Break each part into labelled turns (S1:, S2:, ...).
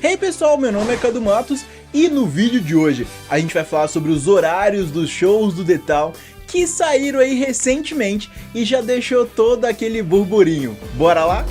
S1: Hey pessoal, meu nome é Cadu Matos e no vídeo de hoje a gente vai falar sobre os horários dos shows do The Town que saíram aí recentemente e já deixou todo aquele burburinho. Bora lá?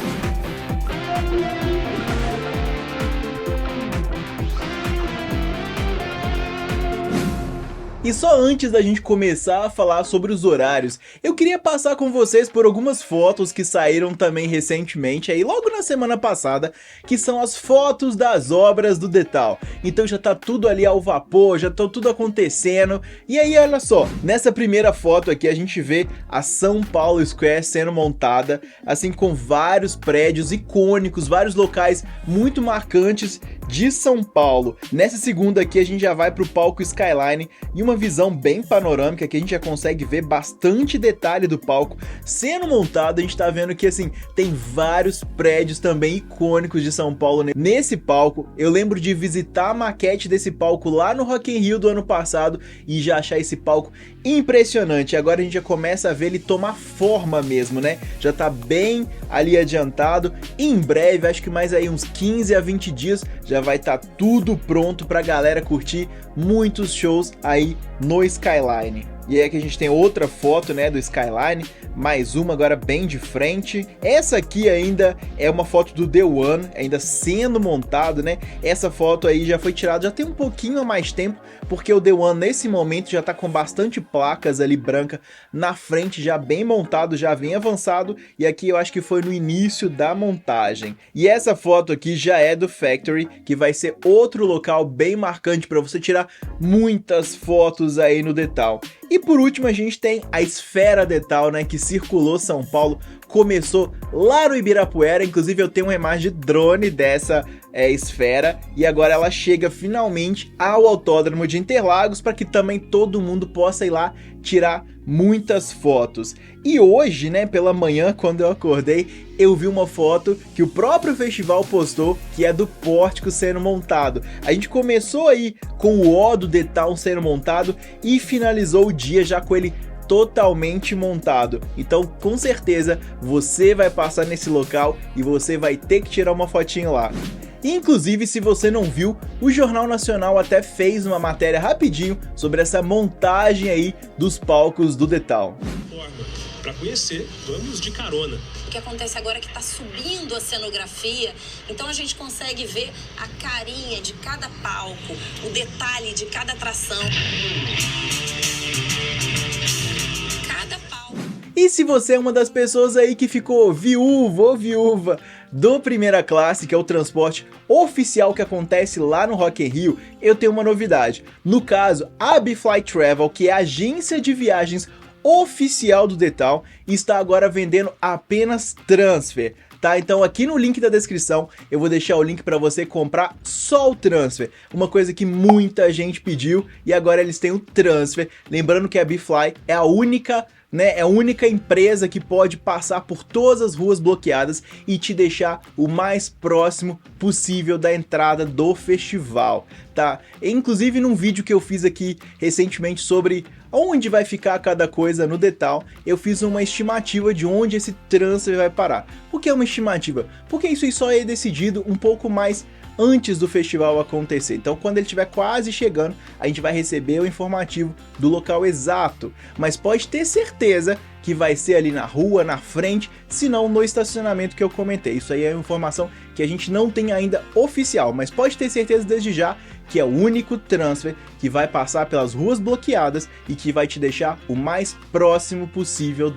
S1: E só antes da gente começar a falar sobre os horários, eu queria passar com vocês por algumas fotos que saíram também recentemente, aí logo na semana passada, que são as fotos das obras do The Town. Então já tá tudo ali ao vapor, já tá tudo acontecendo. E aí olha só, nessa primeira foto aqui a gente vê a São Paulo Square sendo montada, assim com vários prédios icônicos, vários locais muito marcantes de São Paulo. Nessa segunda aqui a gente já vai pro palco Skyline e uma visão bem panorâmica que a gente já consegue ver bastante detalhe do palco sendo montado. A gente tá vendo que assim, tem vários prédios também icônicos de São Paulo nesse palco. Eu lembro de visitar a maquete desse palco lá no Rock in Rio do ano passado e já achar esse palco impressionante. Agora a gente já começa a ver ele tomar forma mesmo, né? Já tá bem ali adiantado. E em breve, acho que mais aí uns 15 a 20 dias, já vai estar tudo pronto pra galera curtir muitos shows aí no Skyline. E aí aqui a gente tem outra foto, né, do Skyline, mais uma agora bem de frente. Essa aqui ainda é uma foto do The One, ainda sendo montado, né? Essa foto aí já foi tirada, já tem um pouquinho a mais tempo, porque o The One nesse momento já tá com bastante placas ali branca na frente, já bem montado, já bem avançado. E aqui eu acho que foi no início da montagem. E essa foto aqui já é do Factory, que vai ser outro local bem marcante para você tirar muitas fotos aí no The Town. E por último a gente tem a Esfera The Town, né, que circulou São Paulo, começou lá no Ibirapuera. Inclusive eu tenho uma imagem de drone dessa esfera e agora ela chega finalmente ao Autódromo de Interlagos para que também todo mundo possa ir lá tirar muitas fotos. E hoje, né, pela manhã, quando eu acordei, eu vi uma foto que o próprio festival postou, que é do pórtico sendo montado. A gente começou aí com o O do The Town sendo montado e finalizou o dia já com ele totalmente montado. Então com certeza você vai passar nesse local e você vai ter que tirar uma fotinho lá. Inclusive, se você não viu, o Jornal Nacional até fez uma matéria rapidinho sobre essa montagem aí dos palcos do The Town.
S2: Para conhecer, vamos de carona.
S3: O que acontece agora é que está subindo a cenografia, então a gente consegue ver a carinha de cada palco, o detalhe de cada atração.
S1: E se você é uma das pessoas aí que ficou viúva ou viúva do Primeira Classe, que é o transporte oficial que acontece lá no Rock in Rio, eu tenho uma novidade. No caso, a Bfly Travel, que é a agência de viagens oficial do The Town, está agora vendendo apenas transfer. Tá, então aqui no link da descrição eu vou deixar o link para você comprar só o transfer, uma coisa que muita gente pediu e agora eles têm o transfer. Lembrando que a Bfly é a única, né, é a única empresa que pode passar por todas as ruas bloqueadas e te deixar o mais próximo possível da entrada do festival, tá? Inclusive num vídeo que eu fiz aqui recentemente sobre onde vai ficar cada coisa no The Town, eu fiz uma estimativa de onde esse transfer vai parar. Por que é uma estimativa? Porque isso aí só é decidido um pouco mais antes do festival acontecer. Então quando ele estiver quase chegando, a gente vai receber o informativo do local exato. Mas pode ter certeza que vai ser ali na rua, na frente, se não no estacionamento que eu comentei. Isso aí é uma informação que a gente não tem ainda oficial, mas pode ter certeza desde já que é o único transfer que vai passar pelas ruas bloqueadas e que vai te deixar o mais próximo possível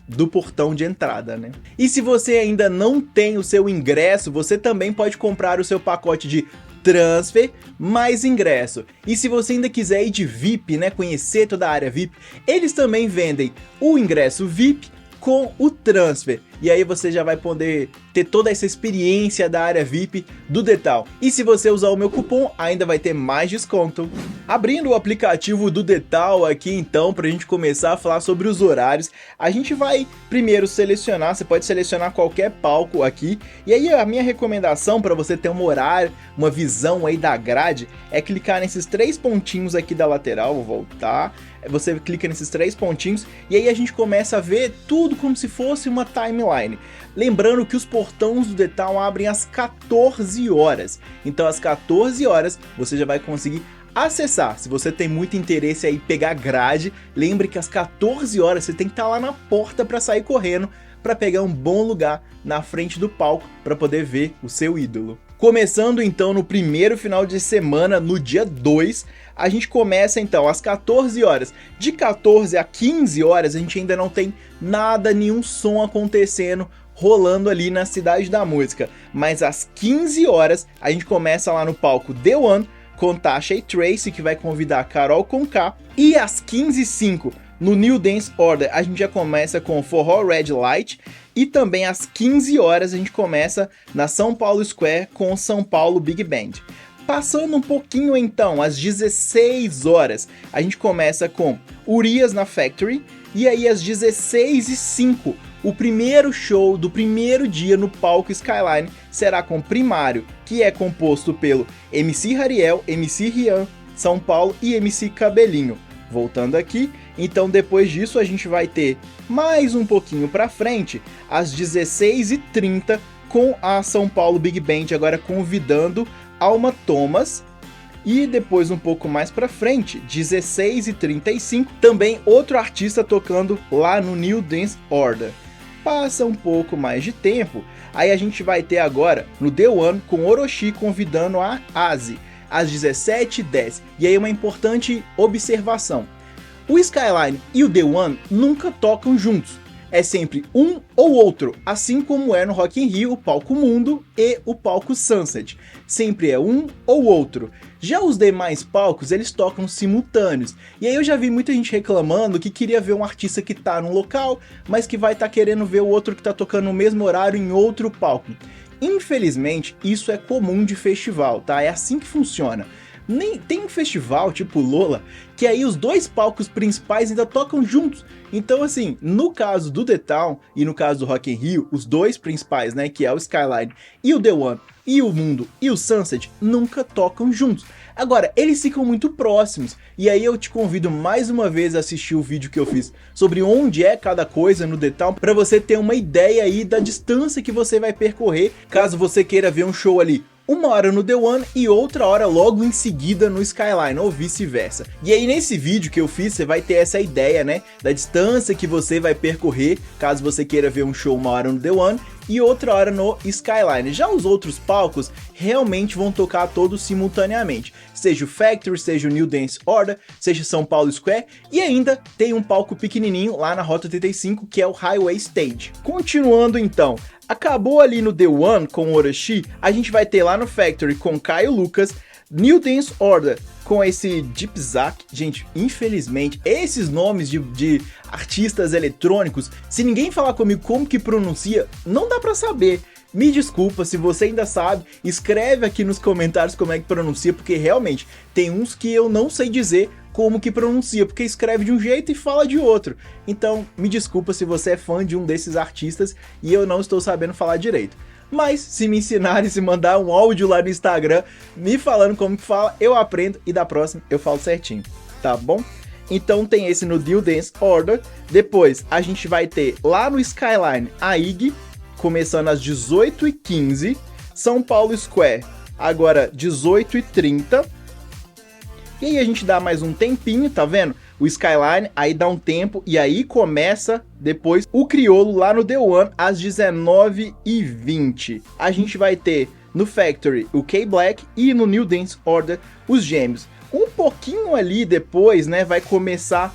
S1: do portão de entrada, né? E se você ainda não tem o seu ingresso, você também pode comprar o seu pacote de transfer mais ingresso. E se você ainda quiser ir de VIP, né, conhecer toda a área VIP, eles também vendem o ingresso VIP com o transfer. E aí você já vai poder ter toda essa experiência da área VIP do The Town. E se você usar o meu cupom, ainda vai ter mais desconto. Abrindo o aplicativo do The Town aqui então, pra gente começar a falar sobre os horários, a gente vai primeiro selecionar, você pode selecionar qualquer palco aqui. E aí a minha recomendação para você ter um horário, uma visão aí da grade, é clicar nesses três pontinhos aqui da lateral, vou voltar. Você clica nesses três pontinhos e aí a gente começa a ver tudo como se fosse uma timeline. Skyline. Lembrando que os portões do The Town abrem às 14 horas, então às 14 horas você já vai conseguir acessar. Se você tem muito interesse aí pegar grade, lembre que às 14 horas você tem que estar lá na porta para sair correndo, para pegar um bom lugar na frente do palco para poder ver o seu ídolo. Começando então no primeiro final de semana, no dia 2, a gente começa então às 14 horas. De 14 a 15 horas a gente ainda não tem nada, nenhum som acontecendo, rolando ali na Cidade da Música. Mas às 15 horas a gente começa lá no palco The One, com Tasha e Tracy, que vai convidar a Carol Conká. E às 15h05, no New Dance Order, a gente já começa com Forró Red Light. E também às 15 horas a gente começa na São Paulo Square com o São Paulo Big Band. Passando um pouquinho então, às 16 horas, a gente começa com Urias na Factory. E aí às 16h05, o primeiro show do primeiro dia no palco Skyline será com Primário, que é composto pelo MC Hariel, MC Rian, São Paulo e MC Cabelinho. Voltando aqui, então depois disso a gente vai ter mais um pouquinho pra frente, às 16h30, com a São Paulo Big Band agora convidando Alma Thomas. E depois um pouco mais pra frente, 16h35, também outro artista tocando lá no New Dance Order. Passa um pouco mais de tempo, aí a gente vai ter agora no The One com Orochi convidando a Asi, às 17h10. E aí uma importante observação: o Skyline e o The One nunca tocam juntos, é sempre um ou outro, assim como é no Rock in Rio o palco Mundo e o palco Sunset, sempre é um ou outro. Já os demais palcos, eles tocam simultâneos, e aí eu já vi muita gente reclamando que queria ver um artista que tá num local, mas que vai estar querendo ver o outro que tá tocando no mesmo horário em outro palco. Infelizmente, isso é comum de festival, tá? É assim que funciona. Tem um festival tipo Lola, que aí os dois palcos principais ainda tocam juntos. Então assim, no caso do The Town e no caso do Rock in Rio, os dois principais, né, que é o Skyline e o The One, e o Mundo e o Sunset, nunca tocam juntos. Agora, eles ficam muito próximos, e aí eu te convido mais uma vez a assistir o vídeo que eu fiz sobre onde é cada coisa no The Town, para você ter uma ideia aí da distância que você vai percorrer, caso você queira ver um show ali uma hora no The One e outra hora logo em seguida no Skyline, ou vice-versa. E aí nesse vídeo que eu fiz, você vai ter essa ideia, né, da distância que você vai percorrer, caso você queira ver um show uma hora no The One e outra hora no Skyline. Já os outros palcos realmente vão tocar todos simultaneamente, seja o Factory, seja o New Dance Order, seja São Paulo Square, e ainda tem um palco pequenininho lá na Rota 85, que é o Highway Stage. Continuando então, acabou ali no The One com o Orochi, a gente vai ter lá no Factory com Caio Lucas, New Dance Order com esse Deep Zack. Gente, infelizmente, esses nomes de artistas eletrônicos, se ninguém falar comigo como que pronuncia, não dá pra saber. Me desculpa, se você ainda sabe, escreve aqui nos comentários como é que pronuncia, porque realmente tem uns que eu não sei dizer como que pronuncia, porque escreve de um jeito e fala de outro. Então, me desculpa se você é fã de um desses artistas e eu não estou sabendo falar direito. Mas, se me ensinarem, se mandar um áudio lá no Instagram, me falando como que fala, eu aprendo e da próxima eu falo certinho, tá bom? Então tem esse no New Dance Order. Depois a gente vai ter lá no Skyline a IG, começando às 18h15, São Paulo Square agora 18h30. E aí a gente dá mais um tempinho, tá vendo? O Skyline, aí dá um tempo e aí começa depois o Criolo lá no The One às 19h20. A gente vai ter no Factory o K-Black e no New Dance Order os Gêmeos. Um pouquinho ali depois, né, vai começar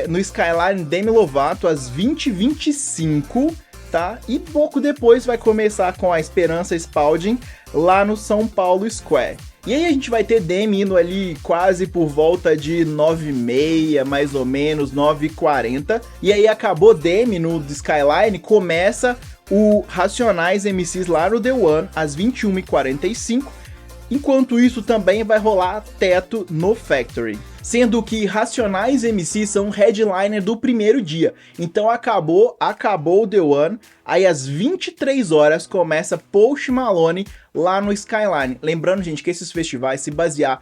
S1: no Skyline Demi Lovato às 20h25, tá? E pouco depois vai começar com a Esperança Spalding lá no São Paulo Square. E aí a gente vai ter Demi indo ali quase por volta de 9h30, mais ou menos, 9h40. E aí acabou Demi no Skyline, começa o Racionais MCs lá no The One, às 21h45. Enquanto isso também vai rolar Teto no Factory. Sendo que Racionais MCs são headliner do primeiro dia. Então acabou o The One. Aí às 23 horas começa Post Malone lá no Skyline. Lembrando, gente, que esses festivais se basear...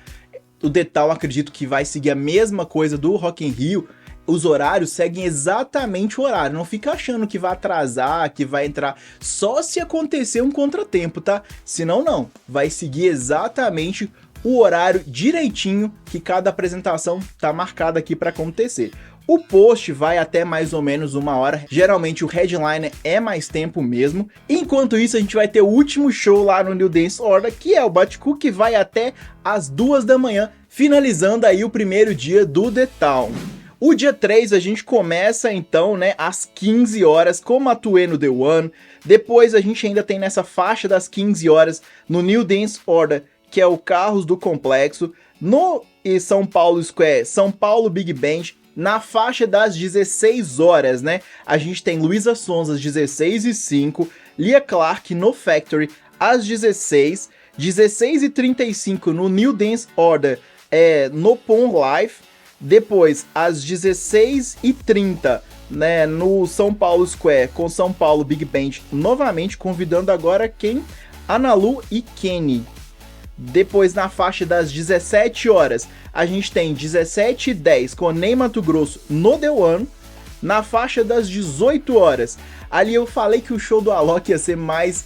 S1: O The Town, acredito que vai seguir a mesma coisa do Rock in Rio. os horários seguem exatamente o horário, não fica achando que vai atrasar, que vai entrar, só se acontecer um contratempo, tá? Senão não, vai seguir exatamente o horário direitinho que cada apresentação tá marcada aqui para acontecer. O post vai até mais ou menos 1 hora, geralmente o headliner é mais tempo mesmo. Enquanto isso, a gente vai ter o último show lá no New Dance Order, que é o Butch-Cook, que vai até as 2 da manhã, finalizando aí o primeiro dia do The Town. O dia 3 a gente começa então, né, às 15 horas com Matue no The One. Depois a gente ainda tem nessa faixa das 15 horas no New Dance Order, que é o Carros do Complexo. No São Paulo Square, São Paulo Big Band. Na faixa das 16 horas, né, a gente tem Luísa Sonza às 16h05, Lia Clark no Factory às 16, 16h35 no New Dance Order no Pon Live, depois às 16h30, né, no São Paulo Square com São Paulo Big Band, novamente convidando agora quem? Analu e Kenny. Depois, na faixa das 17 horas, a gente tem 17h10 com Ney Mato Grosso no The One. Na faixa das 18 horas, ali eu falei que o show do Alok ia ser mais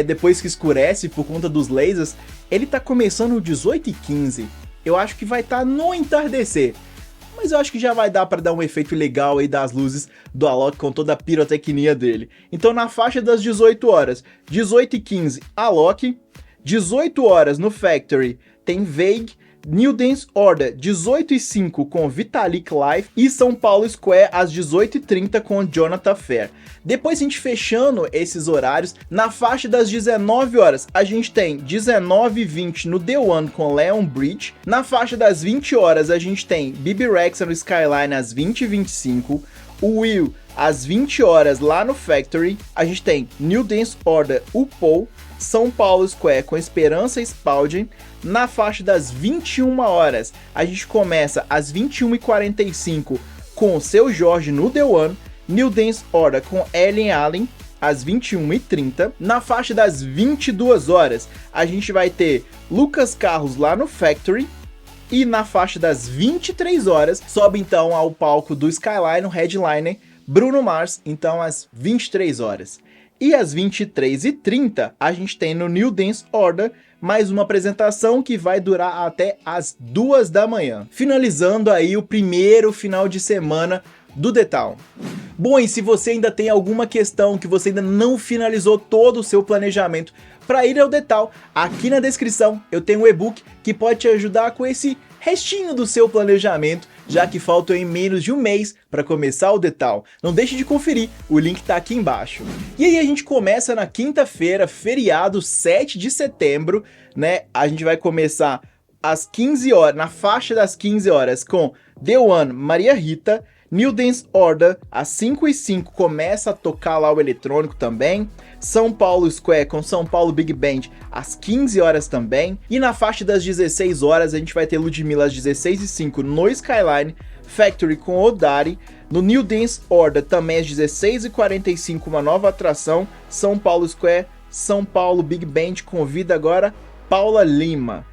S1: depois que escurece por conta dos lasers. Ele tá começando 18h15. Eu acho que vai estar no entardecer. Mas eu acho que já vai dar para dar um efeito legal aí das luzes do Alok com toda a pirotecnia dele. Então, na faixa das 18 horas, 18h15, Alok. 18 horas no Factory tem Vague, New Dance Order 18h05 com Vitalik Live e São Paulo Square às 18h30 com Jonathan Fair. Depois a gente fechando esses horários, na faixa das 19 horas a gente tem 19h20 no The One com Leon Bridge. Na faixa das 20 horas a gente tem Bibi Rexha no Skyline às 20h25. O Will às 20 horas lá no Factory. A gente tem New Dance Order, o Paul, São Paulo Square com Esperança Spalding. Na faixa das 21 horas, a gente começa às 21h45 com o Seu Jorge no The One. New Dance Order com Ellen Allen às 21h30. Na faixa das 22 horas, a gente vai ter Lucas Carlos lá no Factory. E na faixa das 23 horas, sobe então ao palco do Skyline, o headliner Bruno Mars, então às 23 horas. E às 23h30, a gente tem no New Dance Order mais uma apresentação que vai durar até às 2 da manhã. Finalizando aí o primeiro final de semana do The Town. Bom, e se você ainda tem alguma questão que você ainda não finalizou todo o seu planejamento para ir ao The Town, aqui na descrição eu tenho um e-book que pode te ajudar com esse restinho do seu planejamento, já que falta em menos de um mês para começar o The Town. Não deixe de conferir, o link tá aqui embaixo. E aí a gente começa na quinta-feira, feriado 7 de setembro, né? A gente vai começar às 15 horas, na faixa das 15 horas com The One, Maria Rita. New Dance Order, às 5h05 começa a tocar lá o eletrônico também. São Paulo Square com São Paulo Big Band às 15 horas também. E na faixa das 16 horas a gente vai ter Ludmilla às 16h05 no Skyline. Factory com Odari. No New Dance Order também às 16h45 uma nova atração. São Paulo Square, São Paulo Big Band convida agora Paula Lima.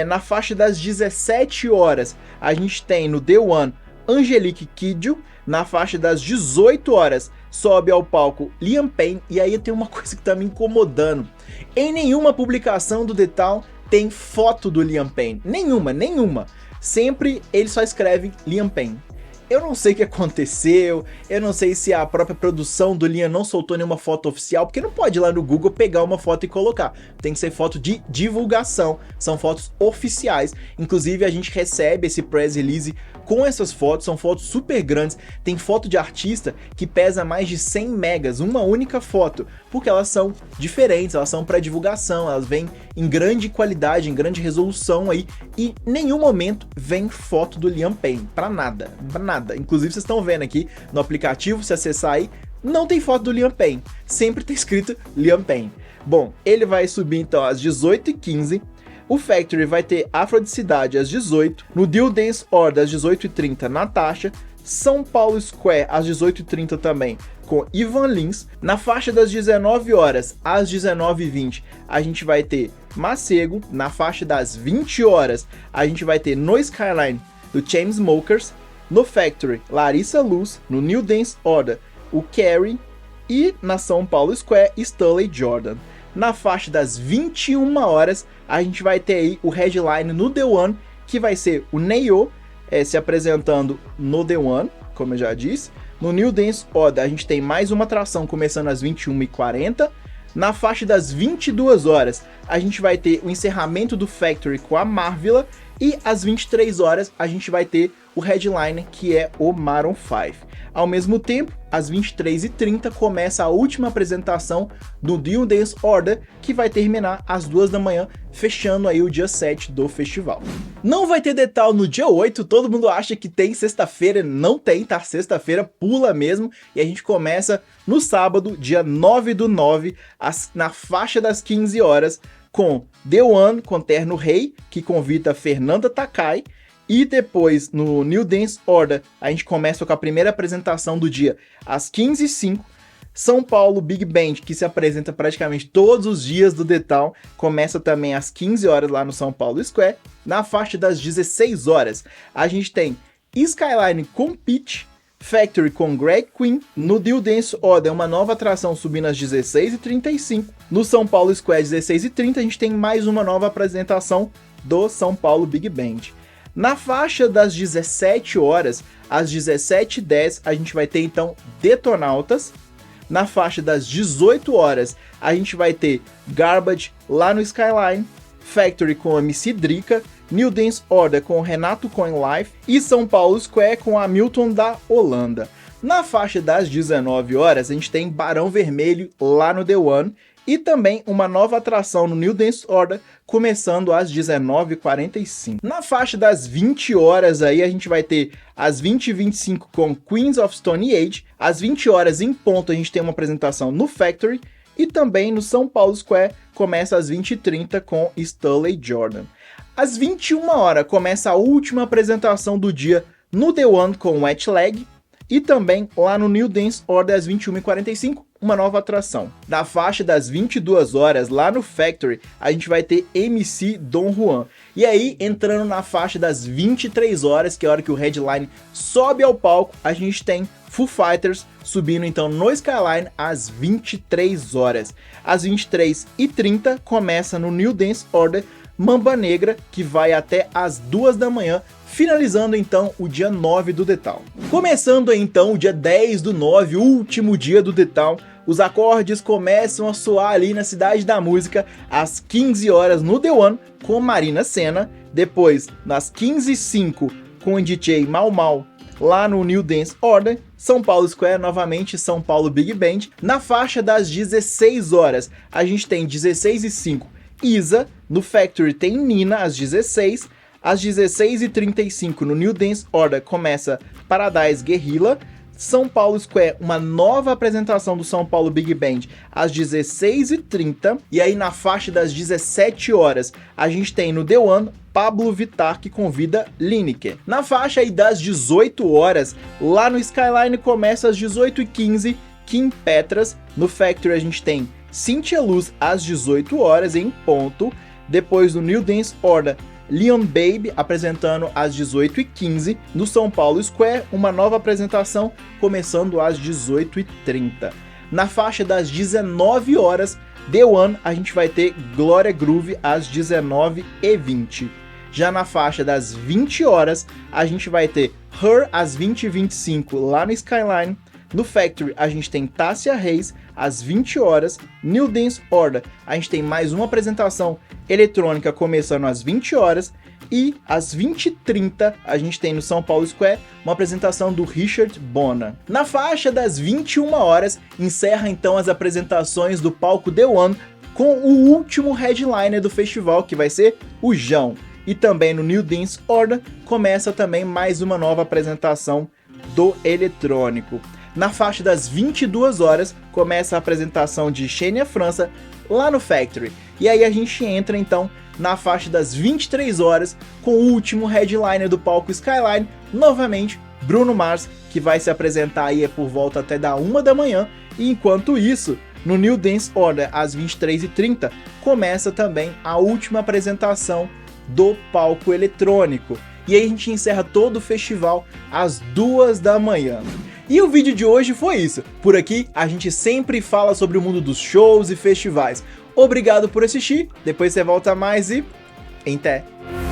S1: Na faixa das 17 horas a gente tem no The One Angelique Kidjo. Na faixa das 18 horas sobe ao palco Liam Payne. E aí tem uma coisa que tá me incomodando: em nenhuma publicação do The Town tem foto do Liam Payne, nenhuma. Sempre ele só escreve Liam Payne. Eu não sei o que aconteceu, eu não sei se a própria produção do Liam não soltou nenhuma foto oficial, porque não pode ir lá no Google pegar uma foto e colocar. Tem que ser foto de divulgação, são fotos oficiais. Inclusive a gente recebe esse press release com essas fotos, são fotos super grandes. Tem foto de artista que pesa mais de 100 megas, uma única foto, porque elas são diferentes, elas são para divulgação, elas vêm em grande qualidade, em grande resolução aí, e em nenhum momento vem foto do Liam Payne, pra nada. Inclusive vocês estão vendo aqui no aplicativo, se acessar aí, não tem foto do Liam Payne, sempre tá escrito Liam Payne. Bom, ele vai subir então às 18h15, o Factory vai ter Afrodicidade às 18h, no New Dance Order às 18h30 Natasha, São Paulo Square às 18h30 também com Ivan Lins. Na faixa das 19 horas às 19h20 a gente vai ter Macego. Na faixa das 20 horas a gente vai ter no Skyline do Chainsmokers. No Factory, Larissa Luz. No New Dance Order, o Carrie. E na São Paulo Square, Stanley Jordan. Na faixa das 21 horas, a gente vai ter aí o headline no The One, que vai ser o Neo se apresentando no The One, como eu já disse. No New Dance Order, a gente tem mais uma atração começando às 21h40. Na faixa das 22 horas, a gente vai ter o encerramento do Factory com a Marvila. E às 23 horas, a gente vai ter o headline, que é o Maroon 5. Ao mesmo tempo, às 23h30, começa a última apresentação do New Dance Order, que vai terminar às 2 da manhã, fechando aí o dia 7 do festival. Não vai ter Detal no dia 8, todo mundo acha que tem sexta-feira, não tem, tá? Sexta-feira pula mesmo, e a gente começa no sábado, dia 9/9, na faixa das 15 horas, com The One, com Terno Rei, que convida Fernanda Takai. E depois, no New Dance Order, a gente começa com a primeira apresentação do dia às 15h05. São Paulo Big Band, que se apresenta praticamente todos os dias do The Town, começa também às 15 horas lá no São Paulo Square. Na faixa das 16 horas, a gente tem Skyline com Peach, Factory com Greg Queen. No New Dance Order, uma nova atração subindo às 16h35. No São Paulo Square, 16h30, a gente tem mais uma nova apresentação do São Paulo Big Band. Na faixa das 17 horas, às 17h10, a gente vai ter então Detonautas. Na faixa das 18 horas, a gente vai ter Garbage lá no Skyline, Factory com MC Drica, New Dance Order com Renato Coin Life e São Paulo Square com Hamilton da Holanda. Na faixa das 19 horas, a gente tem Barão Vermelho lá no The One e também uma nova atração no New Dance Order, começando às 19h45. Na faixa das 20 horas aí, a gente vai ter às 20h25 com Queens of Stone Age, às 20 horas em ponto a gente tem uma apresentação no Factory, e também no São Paulo Square começa às 20h30 com Stanley Jordan. Às 21 horas começa a última apresentação do dia no The One com Wet Leg, e também lá no New Dance Order às 21h45, uma nova atração. Na faixa das 22 horas, lá no Factory, a gente vai ter MC Don Juan. E aí, entrando na faixa das 23 horas, que é a hora que o headline sobe ao palco, a gente tem Foo Fighters subindo então no Skyline às 23 horas. Às 23h30 começa no New Dance Order Mamba Negra, que vai até às 2 da manhã, finalizando então o dia 9 do The Town. Começando então o dia 10/9, último dia do The Town, os acordes começam a soar ali na Cidade da Música às 15 horas no The One com Marina Sena, depois nas 15h05 com o DJ Mau Mau lá no New Dance Order, São Paulo Square novamente São Paulo Big Band. Na faixa das 16 horas a gente tem 16h05 Isa, no Factory tem Nina às 16, às 16h35 no New Dance Order começa Paradise Guerrilla, São Paulo Square, uma nova apresentação do São Paulo Big Band às 16h30, e aí na faixa das 17 horas a gente tem no The One Pablo Vittar, que convida Lineker. Na faixa aí das 18 horas, lá no Skyline começa às 18h15 Kim Petras, no Factory a gente tem Cynthia Luz às 18 horas em ponto, depois do New Dance Order Leon Baby apresentando às 18h15, no São Paulo Square, uma nova apresentação começando às 18h30. Na faixa das 19 horas, The One, a gente vai ter Glória Groove às 19h20. Já na faixa das 20 horas, a gente vai ter Her às 20h25 lá no Skyline. No Factory, a gente tem Tássia Reis às 20 horas. New Dance Order, a gente tem mais uma apresentação eletrônica começando às 20 horas. E às 20h30, a gente tem no São Paulo Square uma apresentação do Richard Bona. Na faixa das 21 horas, encerra então as apresentações do palco The One com o último headliner do festival, que vai ser o João. E também no New Dance Order começa também mais uma nova apresentação do eletrônico. Na faixa das 22 horas, começa a apresentação de Xenia França lá no Factory. E aí a gente entra então na faixa das 23 horas com o último headliner do palco Skyline, novamente Bruno Mars, que vai se apresentar aí por volta até da 1 da manhã. E enquanto isso, no New Dance Order, às 23h30, começa também a última apresentação do palco eletrônico. e aí a gente encerra todo o festival às 2 da manhã. E o vídeo de hoje foi isso. Por aqui a gente sempre fala sobre o mundo dos shows e festivais. Obrigado por assistir, depois você volta mais e... Até!